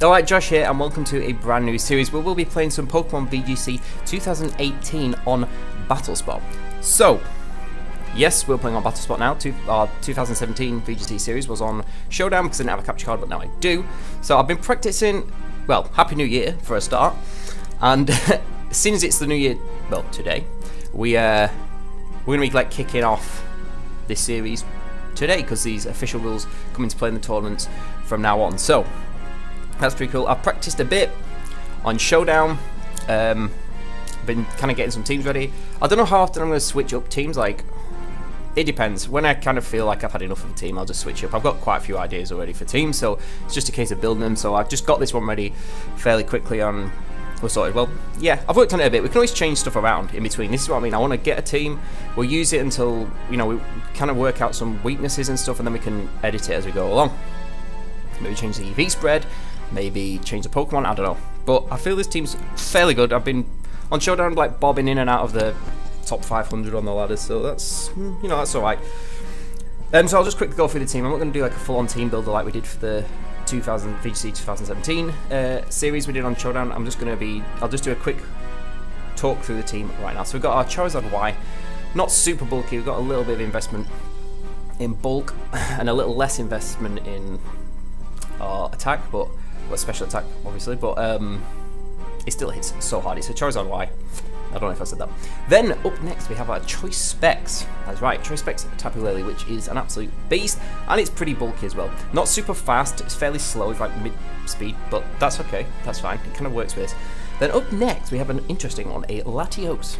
Alright, Josh here, and welcome to a brand new series where we'll be playing some Pokemon VGC 2018 on BattleSpot. So, yes, we're playing on BattleSpot now. Our 2017 VGC series was on Showdown because I didn't have a capture card, but now I do. So I've been practicing, well, Happy New Year for a start. And as soon as it's the new year, well, today, we're going to be like kicking off this series today because these official rules come into play in the tournaments from now on. So, that's pretty cool. I've practiced a bit on Showdown. Been kind of getting some teams ready. I don't know how often I'm going to switch up teams. Like, it depends. When I kind of feel like I've had enough of a team, I'll just switch up. I've got quite a few ideas already for teams, so it's just a case of building them. So I've just got this one ready fairly quickly on. We're sorted. Well, yeah, I've worked on it a bit. We can always change stuff around in between. This is what I mean. I want to get a team. We'll use it until, you know, we kind of work out some weaknesses and stuff, and then we can edit it as we go along. Maybe change the EV spread. Maybe change the Pokemon, I don't know. But I feel this team's fairly good. I've been on Showdown, like, bobbing in and out of the top 500 on the ladder, so that's, you know, that's alright. So I'll just quickly go through the team. I'm not going to do like a full-on team builder like we did for the VGC 2017 series we did on Showdown. I'll just do a quick talk through the team right now. So we've got our Charizard Y, not super bulky. We've got a little bit of investment in bulk and a little less investment in our attack, but special attack, obviously, but it still hits so hard. It's a Charizard Y. I don't know if I said that. Then, up next, we have our Choice Specs. That's right, Choice Specs Tapu Lele, which is an absolute beast, and it's pretty bulky as well. Not super fast, it's fairly slow, it's like mid-speed, but that's okay, that's fine, it kind of works for this. Then up next, we have an interesting one, a Latios,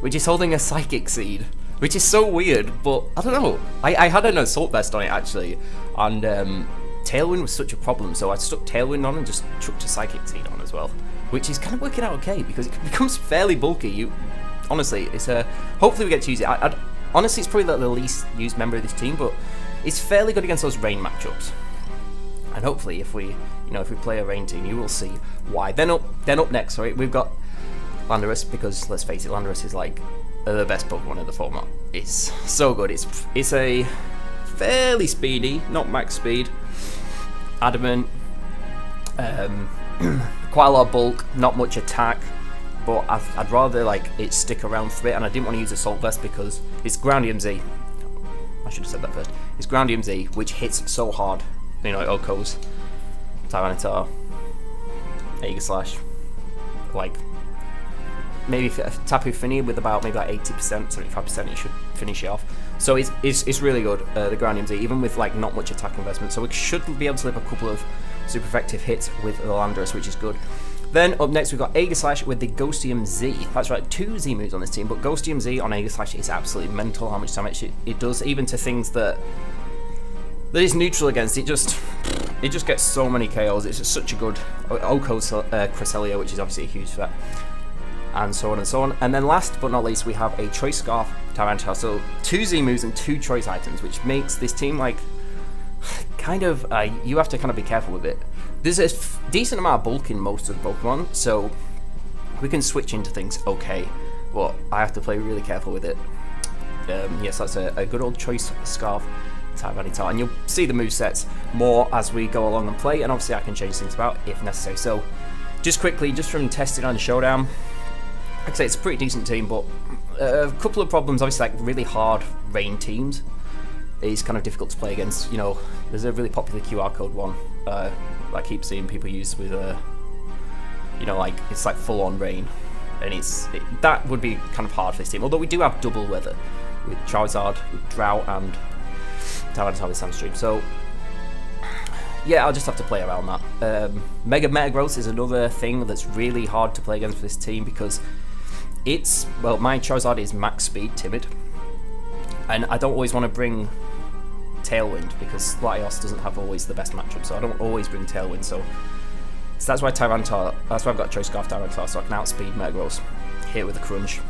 which is holding a Psychic Seed, which is so weird, but I don't know. I had an Assault Vest on it, actually, and Tailwind was such a problem, so I stuck Tailwind on and just chucked a Psychic Seed on as well, which is kind of working out okay because it becomes fairly bulky. Honestly, it's hopefully we get to use it. Honestly, it's probably the least used member of this team, but it's fairly good against those rain matchups. And hopefully, if we play a rain team, you will see why. Then up next, sorry, we've got Landorus, because let's face it, Landorus is like the best Pokemon in the format. It's so good. It's a fairly speedy, not max speed. Adamant, quite a lot of bulk, not much attack, but I'd rather like it stick around for it, and I didn't want to use Assault Vest because it's Ground EMZ. I should have said that first. It's Ground EMZ, which hits so hard. You know, Okos, Tyranitar, Aegislash, like maybe Tapu Fini with about maybe like 80%, 75%, you should finish it off. So it's really good, the Ground EMZ, even with like not much attack investment. So we should be able to live a couple of super effective hits with the Landorus, which is good. Then up next we've got Aegislash with the Ghostium Z. That's right, 2 Z moves on this team, but Ghostium Z on Aegislash is absolutely mental how much damage it does, even to things that is neutral against. It just gets so many KOs. It's just such a good Okos Cresselia, which is obviously a huge threat, and so on and so on. And then last but not least, we have a Choice Scarf Tyranitar. So 2 Z moves and 2 choice items, which makes this team like kind of you have to kind of be careful with it. There's a decent amount of bulk in most of the Pokemon, so we can switch into things okay, but I have to play really careful with it. Yes, that's a good old Choice Scarf Tyranitar, and you'll see the movesets more as we go along and play, and obviously I can change things about if necessary. So just quickly, just from testing on Showdown, like I say, it's a pretty decent team, but a couple of problems. Obviously, like really hard rain teams is kind of difficult to play against. You know, there's a really popular QR code one I keep seeing people use with you know, like it's like full-on rain, and that would be kind of hard for this team. Although we do have double weather with Charizard, with Drought, and Tyranitar with Sandstream. So yeah, I'll just have to play around that. Mega Metagross is another thing that's really hard to play against for this team because my Charizard is max speed, timid, and I don't always want to bring Tailwind because Latios doesn't have always the best matchup, so I don't always bring Tailwind. So that's why I've got Choice Scarf Tyranitar, so I can outspeed Metagross, hit with a crunch.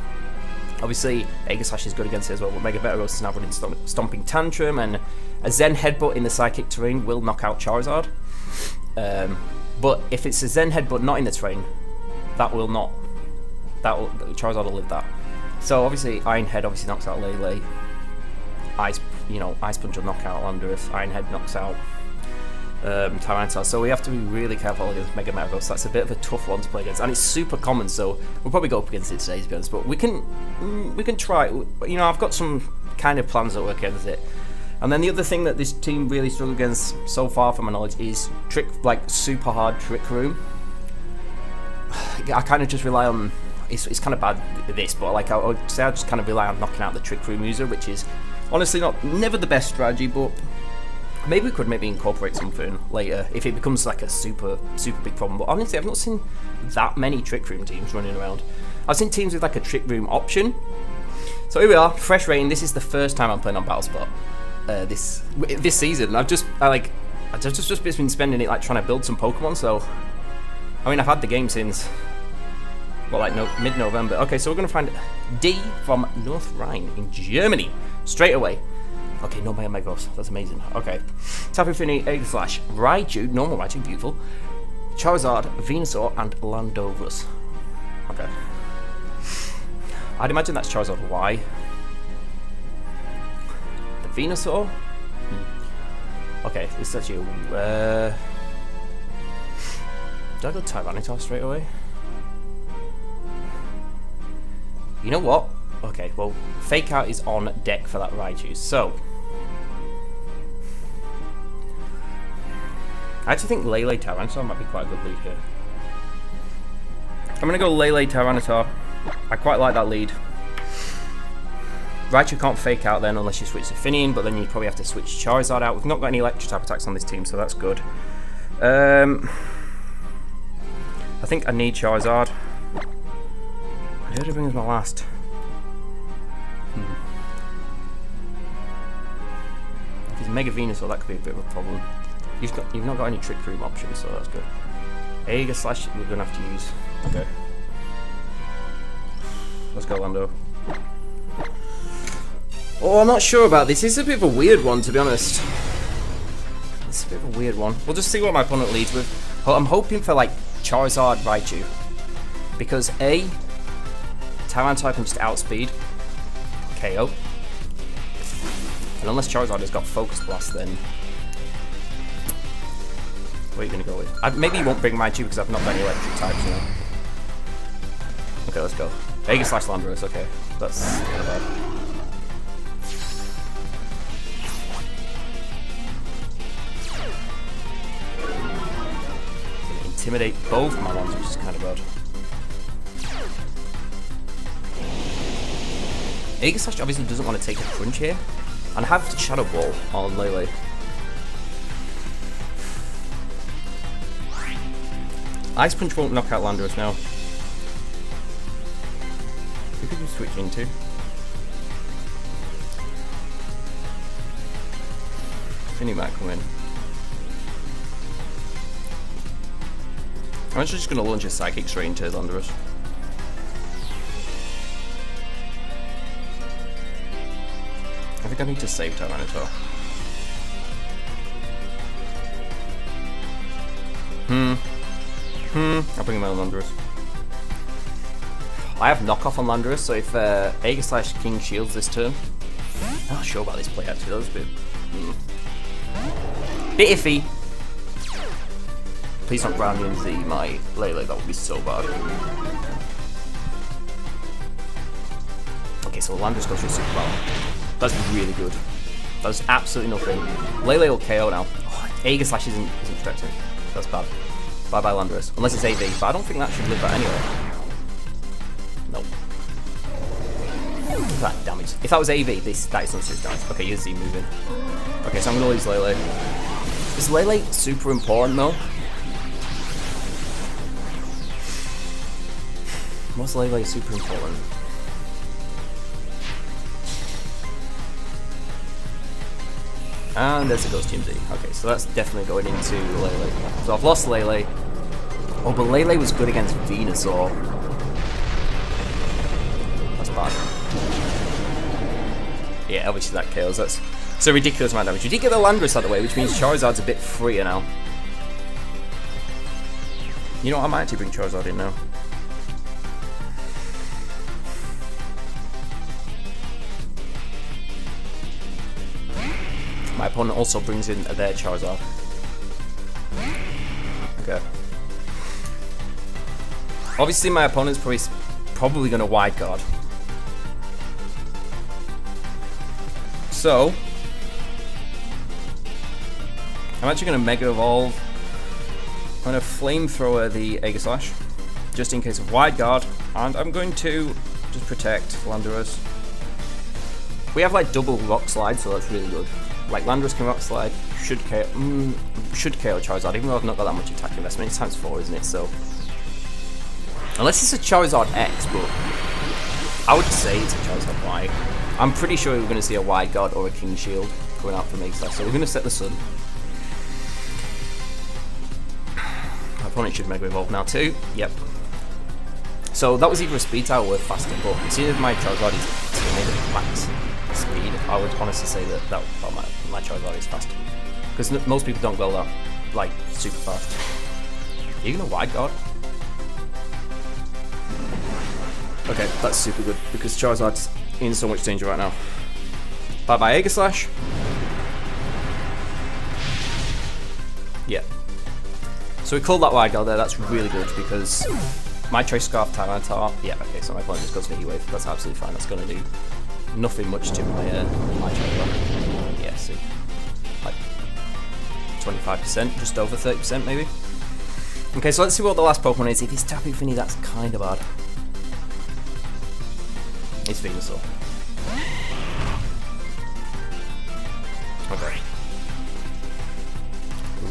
Obviously, Aegislash is good against it as well, but Mega Metagross is now running Stomping Tantrum, and a Zen Headbutt in the Psychic terrain will knock out Charizard. But if it's a Zen Headbutt not in the terrain, Charizard will live that. So obviously, Iron Head obviously knocks out Lele. Ice Punch will knock out Landorus. Iron Head knocks out Tyranitar, so we have to be really careful against Mega Metagross. That's a bit of a tough one to play against, and it's super common, so we'll probably go up against it today, to be honest, but we can try. You know, I've got some kind of plans that work against it. And then the other thing that this team really struggled against so far, from my knowledge, is super hard Trick Room. I kind of just rely on, it's kind of bad with this, but like I would say I just kind of rely on knocking out the Trick Room user, which is honestly never the best strategy, but maybe we could incorporate something later if it becomes like a super big problem. But honestly, I've not seen that many Trick Room teams running around. I've seen teams with like a Trick Room option. So here we are, fresh rain. This is the first time I'm playing on Battle Spot this season. I've just been spending it like trying to build some Pokemon. So I mean, I've had the game since mid-November. Okay, so we're gonna find D from North Rhine in Germany straight away. Okay, no Mega Metagross. That's amazing. Okay. Tapu Fini, Egg Slash, Raichu, normal Raichu, beautiful. Charizard, Venusaur, and Landorus. Okay. I'd imagine that's Charizard Y. The Venusaur? Okay, this is actually... do I go Tyranitar straight away? You know what? Okay, well, Fake Out is on deck for that Raichu, so... I actually think Lele Tyranitar might be quite a good lead here. I'm going to go Lele Tyranitar. I quite like that lead. Raichu can't Fake Out then unless you switch to Finian, but then you probably have to switch Charizard out. We've not got any electric type attacks on this team, so that's good. I think I need Charizard. Who did I bring as my last? If he's Mega Venusaur, that could be a bit of a problem. You've not got any Trick Room options, so that's good. Aegis Slash, we're gonna have to use. Okay. Let's go, Lando. Oh, I'm not sure about this. This is a bit of a weird one, to be honest. It's a bit of a weird one. We'll just see what my opponent leads with. I'm hoping for like Charizard, Raichu, because A, Tyranitar can just outspeed KO, and unless Charizard has got Focus Blast, then what are you going to go with? Maybe you won't bring Raichu because I've not got any electric types now. Okay, let's go. Aegis Slash Landorus, okay. That's kind of bad. Gonna intimidate both my ones, which is kind of bad. Aegis Slash obviously doesn't want to take a crunch here, and I have Shadow Ball on Lele. Ice Punch won't knock out Landorus now. Who could you switch into? Finny might come in. I'm actually just going to launch a Psychic straight into Landorus. I think I need to save Tyranitar. I'll bring him out on Landorus. I have knockoff on Landorus, so if Aegis Slash King shields this turn, I'm not sure about this play actually. That was a bit iffy. Please not ground into my Lele, that would be so bad. Okay, so Landorus goes for a super battle. That's really good. That's absolutely nothing. Lele will KO now. Oh, Aegis Slash isn't protecting. That's bad. Bye bye Landorus. Unless it's AV, but I don't think that should live that anyway. Nope. That damage. If that was AV, that is some serious damage. Okay, you see moving. Okay, so I'm gonna lose Lele. Is Lele super important though? Was Lele super important? And there's a Ghost Team Z. Okay, so that's definitely going into Lele. So I've lost Lele. Oh, but Lele was good against Venusaur. That's bad. Yeah, obviously that kills. That's a ridiculous amount of damage. You did get the Landorus out of the way, which means Charizard's a bit freer now. You know what, I might actually bring Charizard in now. My opponent also brings in their Charizard. Obviously, my opponent's probably going to wide guard. So, I'm actually going to Mega Evolve. I'm going to Flamethrower the Aegislash, just in case of wide guard, and I'm going to just protect Landorus. We have like double Rock Slide, so that's really good. Like Landorus can Rock Slide, should KO Charizard, even though I've not got that much attack investment. It's times 4, isn't it? So, unless it's a Charizard X, but I would say it's a Charizard Y. I'm pretty sure we're going to see a wide guard or a King Shield coming out from Aegislash, so we're going to set the Sun. My opponent should Mega Evolve now too. Yep. So that was either a speed tower or faster, but seeing as my Charizard is timid at max speed, I would honestly say that my Charizard is faster. Because most people don't go that, like, super fast. Are you going to wide guard? Okay, that's super good, because Charizard's in so much danger right now. Bye-bye Aegislash. Yeah. So we called that wide guard there, that's really good, because my Trace Scarf, Tyranitar, yeah, okay, so my opponent just goes for Heat Wave, that's absolutely fine, that's going to do nothing much to my Charizard. Yeah, see. Like 25%, just over 30% maybe. Okay, so let's see what the last Pokemon is. If it's Tapu Fini, that's kind of bad. It's Venusaur. Okay.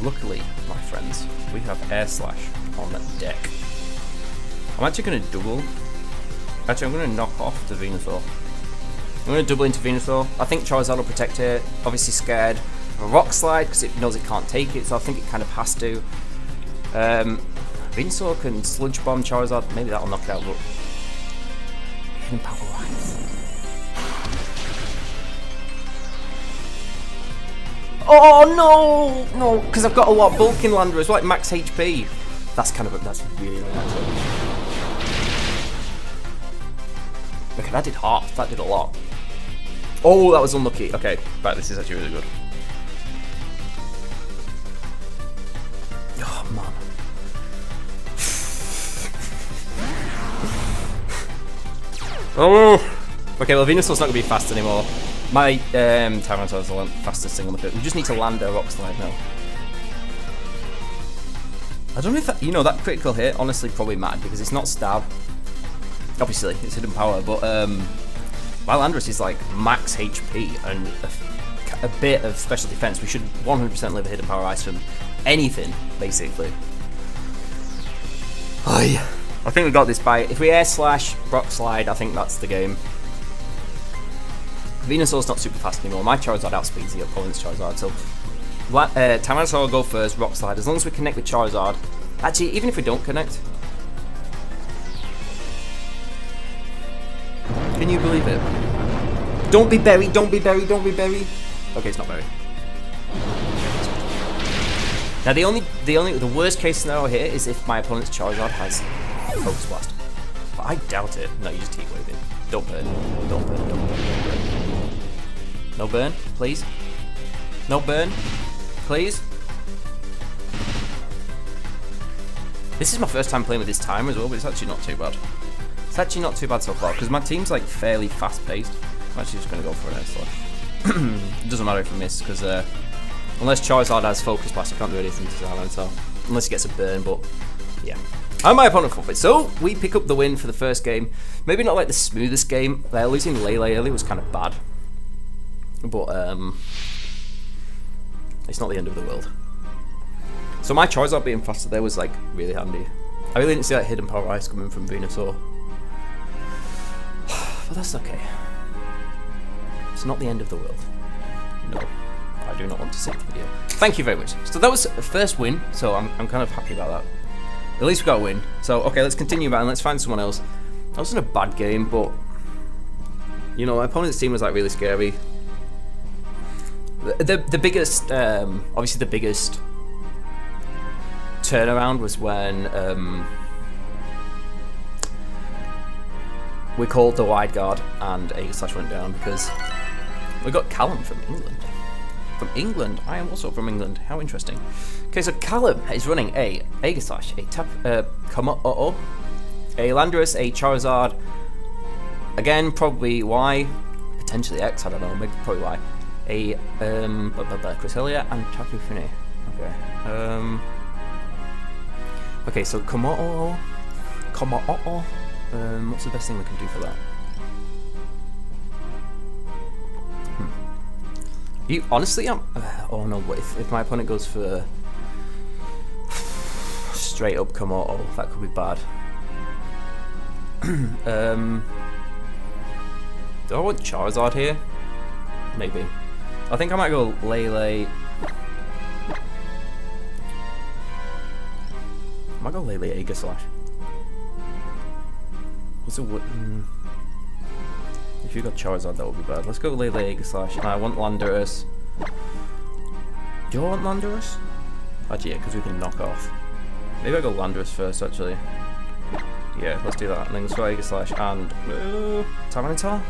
Luckily, my friends, we have Air Slash on deck. I'm actually going to double. Actually, I'm going to knock off the Venusaur. I'm going to double into Venusaur. I think Charizard will protect here. Obviously scared of a Rock Slide because it knows it can't take it, so I think it kind of has to. Venusaur can Sludge Bomb Charizard. Maybe that'll knock it out, but Hidden Power Rise. Oh no! No, because I've got a lot of bulk in Landorus, like max HP. That's really annoying. Okay, that did half. That did a lot. Oh, that was unlucky. Okay, right, this is actually really good. Oh man. Oh. Okay, well Venusaur's not gonna be fast anymore. My Tyranitar is the fastest thing on the field. We just need to land a Rock Slide now. I don't know if that, that critical hit, honestly, probably mad because it's not stab. Obviously, it's hidden power, but my Landorus is like max HP and a bit of special defense. We should 100% live a hidden power ice from anything, basically. Oh yeah. I think we got this by, if we Air Slash, Rock Slide, I think that's the game. Venusaur's not super fast anymore. My Charizard outspeeds the opponent's Charizard, so Tyranitar will go first, Rock Slide. As long as we connect with Charizard, actually, even if we don't connect, can you believe it? Don't be buried, don't be buried, don't be buried. Okay, it's not buried. Now the worst case scenario here is if my opponent's Charizard has Focus Blast. But I doubt it. No, you just Heat Wave it. Don't burn. Don't burn, don't burn, don't burn. No burn, please. No burn, please. This is my first time playing with this timer as well, but it's actually not too bad. It's actually not too bad so far, because my team's like fairly fast paced. I'm actually just going to go for an Air Slash. It doesn't matter if I miss, because unless Charizard has Focus Blast, I can't do anything to Tyranitar. Unless he gets a burn, but yeah. And my opponent forfeit. So we pick up the win for the first game. Maybe not like the smoothest game. Losing Lele early was kind of bad. But it's not the end of the world. So my Charizard being faster there was like really handy. I really didn't see that hidden power ice coming from Venusaur. But that's okay. It's not the end of the world. No, I do not want to save the video. Thank you very much. So that was the first win, so I'm kind of happy about that. At least we got a win. So, okay, let's continue back and let's find someone else. That wasn't a bad game, but my opponent's team was like really scary. The biggest, obviously the biggest turnaround was when we called the wide guard and Aegislash went down because we got Callum from England. From England? I am also from England. How interesting. Okay, so Callum is running a Aegislash, a A Landorus, a Charizard. Again, probably Y. Potentially X, I don't know, maybe probably Y. A Cresselia and Tapu Fini. Okay. Okay, so Komodo. What's the best thing we can do for that? You honestly, oh no, but if my opponent goes for straight up Komodo, that could be bad. Do I want Charizard here? Maybe. I think I might go Lele. I might go Lele Aegislash. What's a if you got Charizard, that would be bad. Let's go Lele Aegislash. And I want Landorus. Do you want Landorus? Actually, yeah, because we can knock off. Maybe I go Landorus first, actually. Yeah, let's do that. And then let's go Aegislash and Tyranitar?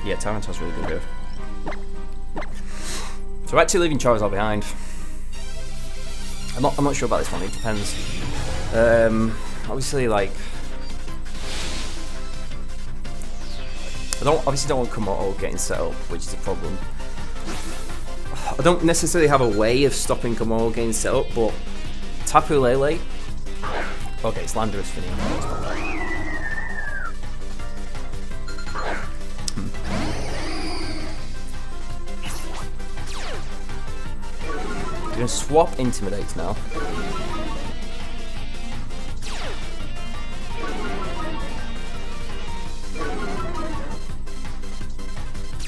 Yeah, Tyranitar's really good here. So we're actually leaving Charizard behind. I'm not sure about this one, it depends. Obviously, like, I obviously don't want Komodo getting set up, which is a problem. I don't necessarily have a way of stopping Komodo getting set up, but Tapu Lele. Okay, it's Landorus Fini. We're gonna swap Intimidates now.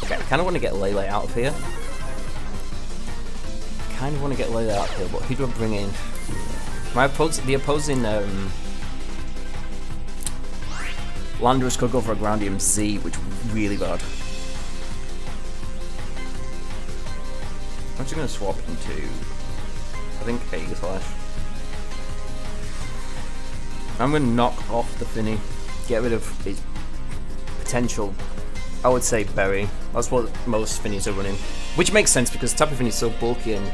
Okay, I kind of want to get Lele out of here. But who do I bring in? The opposing Landorus could go for a Groundium Z, which would be really bad. I'm actually going to swap into, I think, Aegislash. I'm going to knock off the Fini, get rid of its potential, I would say, Berry. That's what most Finis are running. Which makes sense because Tapu Fini is so bulky and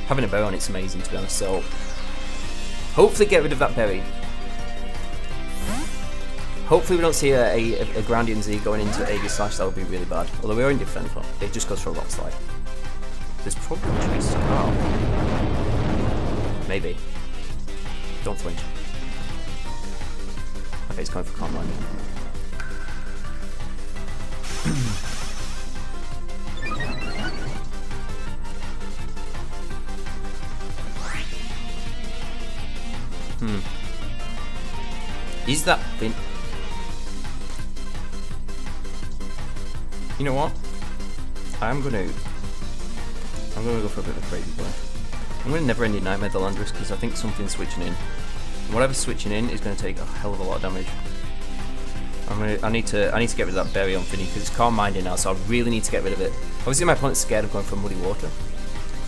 having a Berry on it's amazing, to be honest. So hopefully get rid of that Berry. Hopefully we don't see a Groundium Z going into Aegislash, that would be really bad. Although we are in defense, but it just goes for a Rock Slide. There's probably a choice. Oh. Maybe. Don't flinch. Okay, he's going for Calm Mind. Is that thing? You know what? I'm gonna go for a bit of a crazy play. I'm gonna Never Ending Nightmare the Landorus because I think something's switching in. And whatever's switching in is gonna take a hell of a lot of damage. I need to get rid of that Berry on Fini because it's Calm Minded now, so I really need to get rid of it. Obviously my opponent's scared of going for Muddy Water.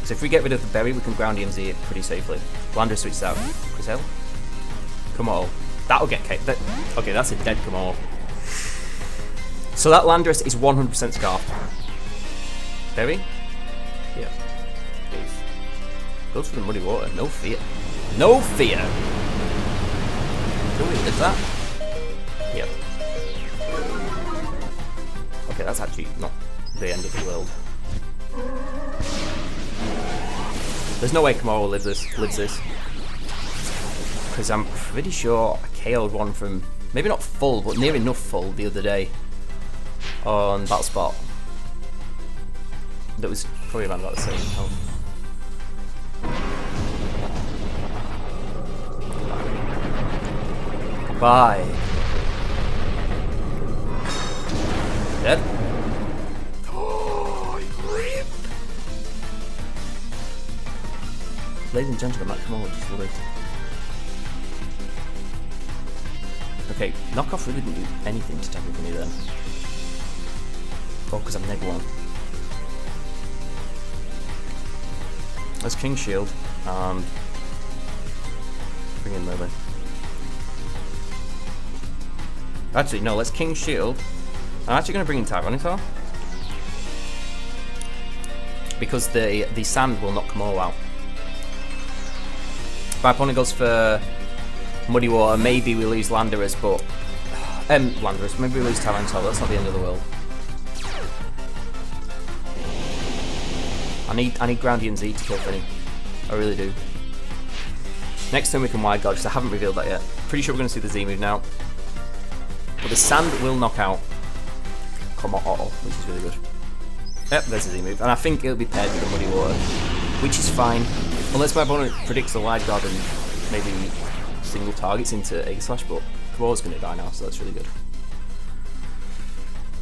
So if we get rid of the Berry, we can Groundium Z it pretty safely. Landorus switches out. Crisel? Komodo. That'll get cake. Okay, that's a dead Komodo. So that Landorus is 100% scarfed. Berry? Yeah. Jeez. Goes for the Muddy Water. No fear. No fear! Can we live that? Yep. Okay, that's actually not the end of the world. There's no way Komodo lives this. Because I'm pretty sure I KO'd one from, maybe not full, but near enough full the other day on Battle Spot. That was probably around about the same health. Bye. Dead? Oh, rip! Ladies and gentlemen, that Komodo just lived. Okay, knockoff really didn't do anything to Tapu Fini then. Oh, because I'm neg 1. Let's King Shield and bring in Lele. Actually, no, let's King Shield. I'm actually going to bring in Tyranitar because the sand will knock Komodo out. My opponent goes for Muddy Water, maybe we lose Landorus, but... Landorus, maybe we lose Tyranitar, that's not the end of the world. I need Groundy and Z to kill Finny. I really do. Next turn we can Wide Guard, because I haven't revealed that yet. Pretty sure we're going to see the Z move now. But the Sand will knock out Kommo-o, which is really good. Yep, there's the Z move. And I think it'll be paired with the Muddy Water, which is fine. Unless my opponent predicts a Wide Guard and maybe single targets into Aegis Slash, but Kommo-o's going to die now, so that's really good.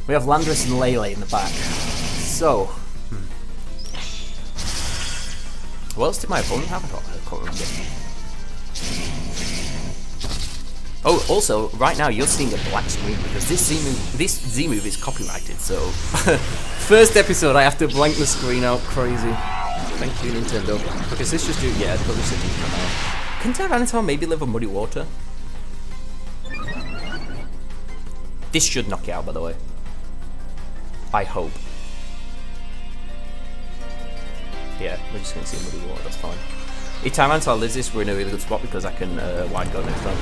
We have Landorus and Lele in the back. So... what else did my opponent have? I can't remember. Oh, also, right now you're seeing a black screen because this Z move is copyrighted, so... first episode I have to blank the screen out, crazy. Thank you, Nintendo. Because this just do... yeah, it's got this in out. Can Tyranitar maybe live on Muddy Water? This should knock it out, by the way. I hope. Yeah, we're just going to see Muddy Water, that's fine. If Tyranitar lives this, we're in a really good spot because I can Wide Guard next time.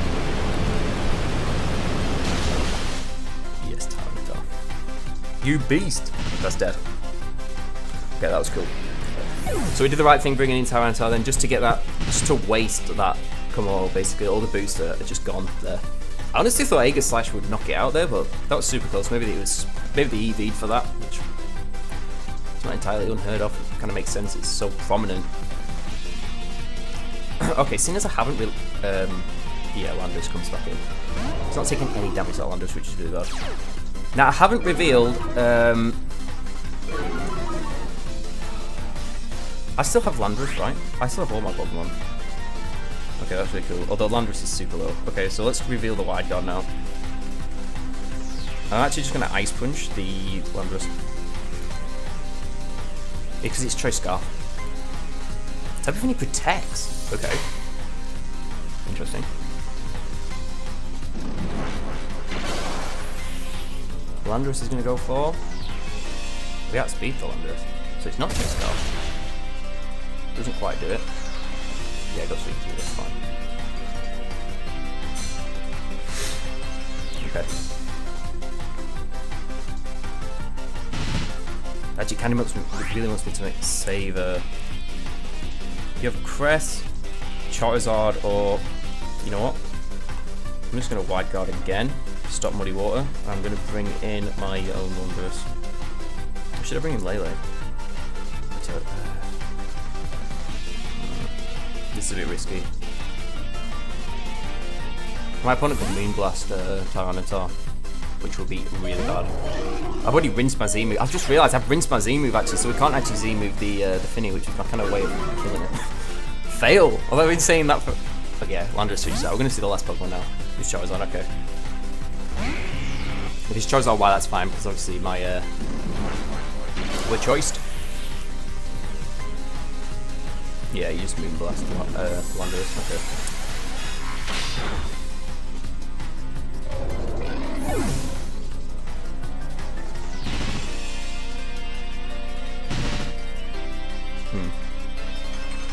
Yes, Tyranitar. You beast! That's dead. Okay, that was cool. So we did the right thing bringing in Tyranitar then, just to get that, just to waste that Kommo-o, basically. All the boosts are just gone there. I honestly thought Aegis Slash would knock it out there, but that was super close. Maybe they EV'd for that, which is not entirely unheard of. It kind of makes sense, it's so prominent. Okay, seeing as I haven't really... yeah, Landorus comes back in. It's not taking any damage at Landorus, which is really bad. Now, I haven't revealed... I still have Landorus, right? I still have all my Pokemon. Okay, that's really cool. Although Landorus is super low. Okay, so let's reveal the Wide Guard now. I'm actually just going to Ice Punch the Landorus. Because it's Choice Scarf. Type of thing he protects. Okay. Interesting. Landorus is going to go for... we outspeed for Landorus. So it's not Choice Scarf. Doesn't quite do it. Yeah, go Sweet Tea, that's fine. Okay. Actually, Candy really wants me to save you have Cress, Charizard, or you know what? I'm just going to Wide Guard again, stop Muddy Water. I'm going to bring in my own Landorus. Should I bring in Lele? This is a bit risky. My opponent could Moonblast Tyranitar, which will be really bad. I've already rinsed my Z move. I've just realised I've rinsed my Z move actually, so we can't actually Z move the Finny, which is my kind of way of killing it. Fail! Although I've been saying that for... but yeah, Landorus switches out. We're going to see the last Pokemon now. It's Charizard, okay. If it's Charizard, why that's fine, because obviously my... we're choiced. Yeah, you just Moonblast Landorus, okay.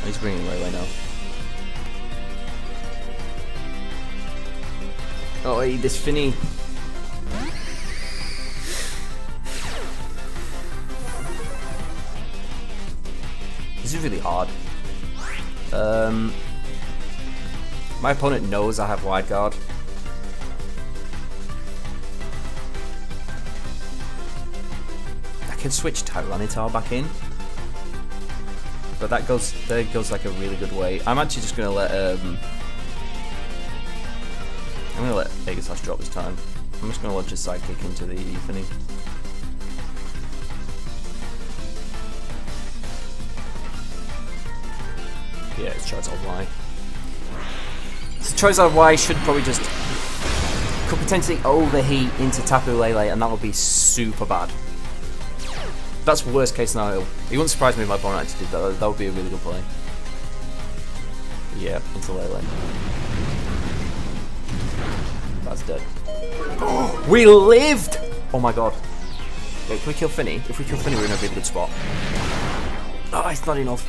He's bringing Lele now. Oh, hey, this Finny. This is really hard. My opponent knows I have Wide Guard. I can switch Tyranitar back in. But that goes like a really good way. I'm actually just gonna let I'm gonna let Aegis Slash drop this time. I'm just gonna launch a Sidekick into the Finny. Yeah, it's Charizard Y. So Charizard Y should probably just could potentially overheat into Tapu Lele, and that would be super bad. That's worst case scenario. It wouldn't surprise me if my opponent actually did that. That would be a really good play. Yeah, into Lele. That's dead. Oh, we lived! Oh my god. Wait, can we kill Finny? If we kill Finny, we're in a really good spot. Oh, it's not enough.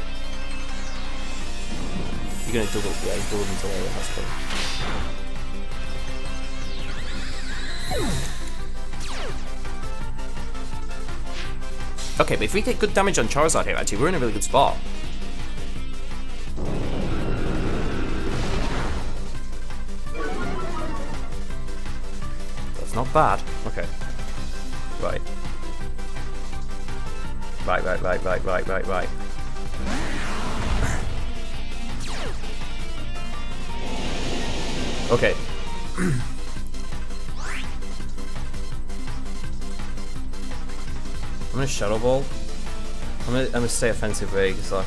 You're going to double, yeah, double into layer, that's cool. Okay, but if we get good damage on Charizard here, actually, we're in a really good spot. That's not bad. Okay. Right. Right. Okay. I'm gonna Shadow Ball. I'm gonna stay offensive VGC.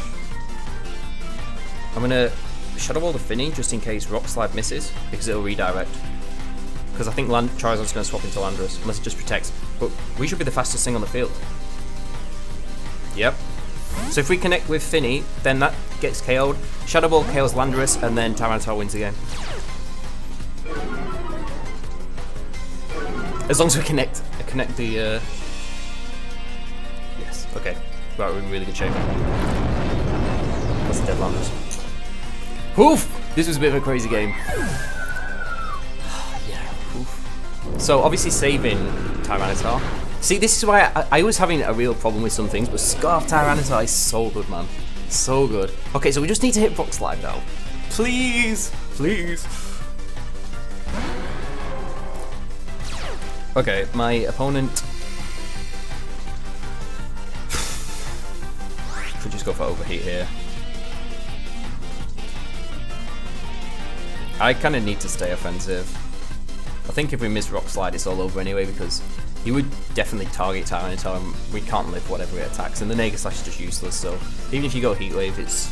I'm gonna Shadow Ball the Finny just in case Rock Slide misses because it'll redirect. Because I think Charizard's gonna swap into Landorus unless it just protects. But we should be the fastest thing on the field. Yep. So if we connect with Finny, then that gets KO'd. Shadow Ball KOs Landorus, and then Tyranitar wins the game. As long as we connect the. Yes. Okay. Right, we're in really good shape. That's a dead Landorus. Oof! This was a bit of a crazy game. Yeah. Oof. So obviously saving Tyranitar. See, this is why I was having a real problem with some things, but Scarf Tyranitar is so good, man. So good. Okay, so we just need to hit Rock Slide now. Please! Please! Okay, my opponent... Could just go for Overheat here. I kind of need to stay offensive. I think if we miss Rock Slide, it's all over anyway, because he would definitely target Tyranitar and we can't live whatever he attacks, and the Nega Slash is just useless, so even if you go Heat Wave, it's...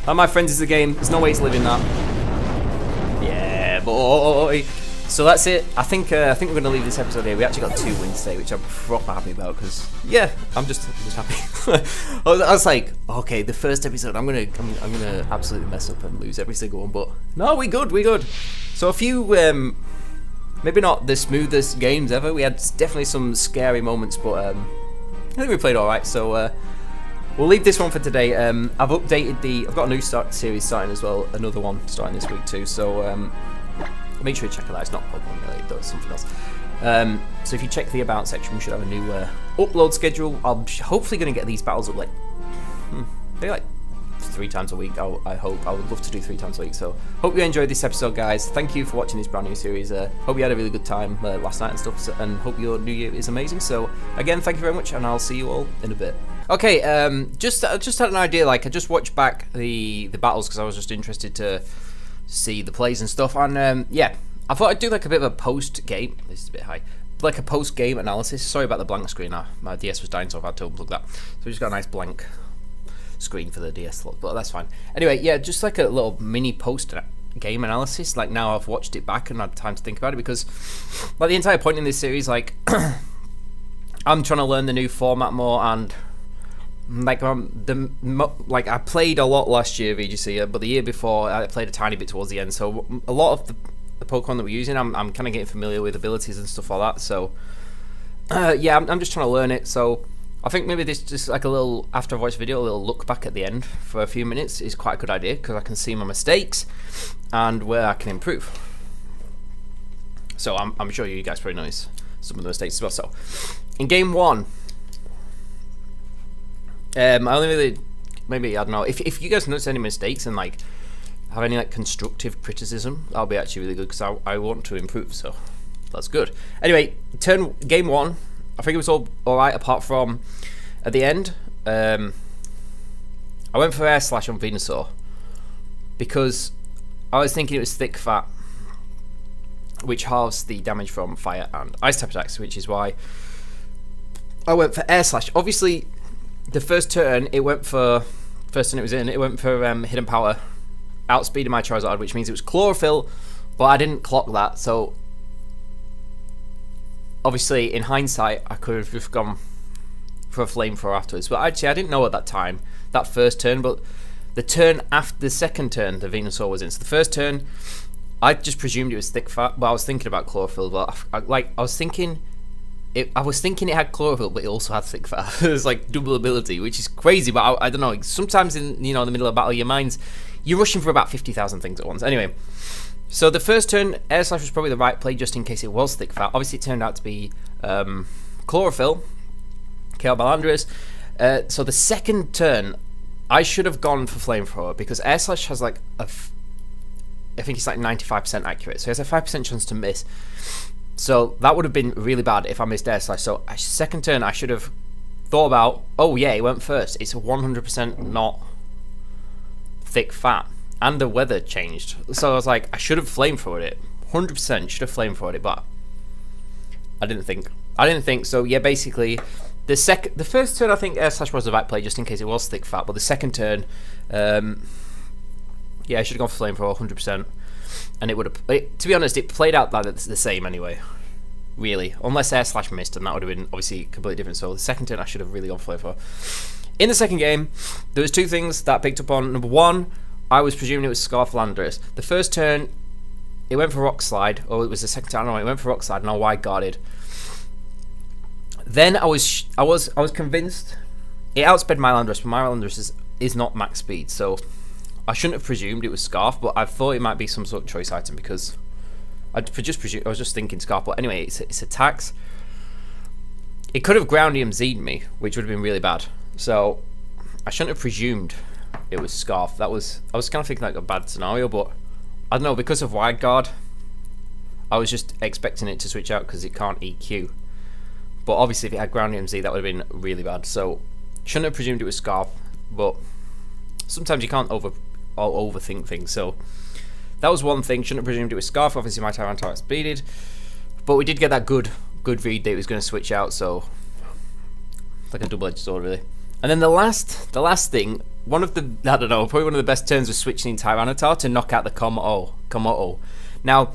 That, my friends, is the game. There's no way he's living that. Yeah, boy! So that's it. I think we're going to leave this episode here. We actually got 2 wins today, which I'm proper happy about, because, yeah, I'm just happy. I was like, okay, the first episode, I'm gonna absolutely mess up and lose every single one, but no, we're good. So a few, maybe not the smoothest games ever. We had definitely some scary moments, but I think we played all right. So we'll leave this one for today. I've updated I've got a new series starting as well, another one starting this week too. So make sure you check it out. It's not Pokemon related, though, it's something else. So if you check the About section, we should have a new upload schedule. I'm hopefully going to get these battles up maybe like 3 times a week. I hope. I would love to do 3 times a week. So hope you enjoyed this episode, guys. Thank you for watching this brand new series. Hope you had a really good time last night and stuff, and hope your new year is amazing. So again, thank you very much, and I'll see you all in a bit. Okay, just had an idea. Like, I just watched back the battles because I was just interested to see the plays and stuff, and yeah, I thought I'd do like a bit of a post-game. This is a bit high. Like a post-game analysis. Sorry about the blank screen. My DS was dying, so I've had to unplug that. So we just got a nice blank screen for the DS slot, but that's fine. Anyway, yeah, just like a little mini post-game analysis. Like, now I've watched it back and had time to think about it, because like the entire point in this series, like I'm trying to learn the new format more, and like I played a lot last year VGC, but the year before I played a tiny bit towards the end. So a lot of the Pokemon that we're using, I'm kind of getting familiar with abilities and stuff like that. So yeah, I'm just trying to learn it. So I think maybe this just like a little, after I watch the video, a little look back at the end for a few minutes is quite a good idea, because I can see my mistakes and where I can improve. So I'm sure you guys probably notice some of the mistakes as well. So in game 1, I only really, maybe, I don't know, if you guys notice any mistakes and like have any like constructive criticism, that'll be actually really good, because I want to improve, so that's good. Anyway, game 1, I think it was all right, apart from at the end. I went for Air Slash on Venusaur because I was thinking it was thick fat, which halves the damage from fire and ice type attacks, which is why I went for Air Slash. Obviously, the first turn it went for Hidden Power, outspeeding my Charizard, which means it was Chlorophyll, but I didn't clock that. So obviously, in hindsight, I could have just gone for a Flamethrower afterwards. But actually, I didn't know at that time, that first turn. But the turn after the second turn, the Venusaur was in. So the first turn, I just presumed it was thick fat. But I was thinking about Chlorophyll. But I was thinking I was thinking it had chlorophyll, but it also had thick fat. It's like double ability, which is crazy. But I don't know. Sometimes in the middle of battle, you're rushing for about 50,000 things at once. Anyway, so the first turn, Air Slash was probably the right play, just in case it was thick fat. Obviously, it turned out to be chlorophyll. KO Balandris. So the second turn, I should have gone for Flamethrower because Air Slash has like I think it's like 95% accurate, so he has a 5% chance to miss. So that would have been really bad if I missed Air Slash. So second turn, I should have thought about, oh yeah, it went first. It's 100% not thick fat. And the weather changed. So I was like, I should have flamethrowed it. 100% should have flamethrowed it, but I didn't think. So yeah, basically, the first turn, I think Air Slash was the right play, just in case it was thick fat. But the second turn, yeah, I should have gone for flamethrower 100%. And it would have, to be honest, it played out like it's the same anyway, really. Unless Air Slash missed, and that would have been obviously completely different. So the second turn, I should have really gone for flamethrower. In the second game, there was two things that I picked up on. Number one, I was presuming it was Scarf Landorus. The first turn, it went for Rock Slide, or it was the second turn. I don't know. It went for Rock Slide, and I wide guarded. Then I was convinced it outsped my Landorus, but my Landorus is not max speed, so I shouldn't have presumed it was Scarf, but I thought it might be some sort of choice item because I was just thinking Scarf. But anyway, it's attacks. It could have ground EMZ'd me, which would have been really bad. So I shouldn't have presumed it was Scarf. I was kind of thinking like a bad scenario, but I don't know, because of wide guard, I was just expecting it to switch out because it can't EQ. But obviously, if it had ground EMZ, that would have been really bad. So shouldn't have presumed it was Scarf, but sometimes you can't overthink things. So that was one thing. Shouldn't have presumed it was Scarf. Obviously, my Tyranitar speeded, but we did get that good read that it was going to switch out. So it's like a double-edged sword, really. And then the last thing, probably one of the best turns was switching in Tyranitar to knock out the Komodo. Now,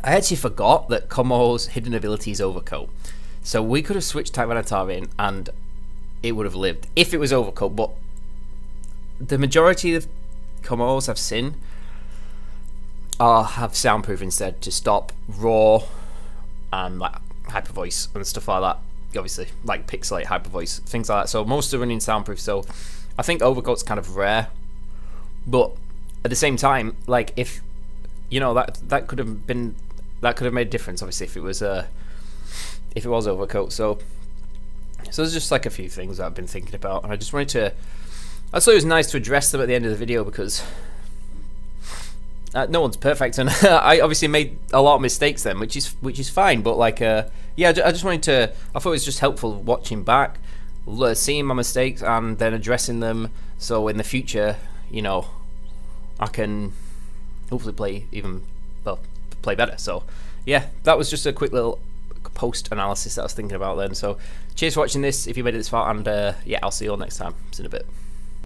I actually forgot that Komodo's hidden ability is Overcoat. So we could have switched Tyranitar in and it would have lived if it was Overcoat, but the majority of Komodos have Sin have Soundproof instead to stop Roar and like Hyper Voice and stuff like that. Obviously, like Pixelate, Hyper Voice, things like that. So most are running Soundproof, so I think Overcoat's kind of rare. But at the same time, like if that could have made a difference, obviously, if it was Overcoat. So there's just like a few things that I've been thinking about, and I thought it was nice to address them at the end of the video because no one's perfect, and I obviously made a lot of mistakes then, which is fine. But like, yeah, I just wanted to. I thought it was just helpful watching back, seeing my mistakes, and then addressing them. So in the future, I can hopefully play better. So yeah, that was just a quick little post analysis that I was thinking about then. So cheers for watching this if you made it this far, and yeah, I'll see you all next time. See you in a bit.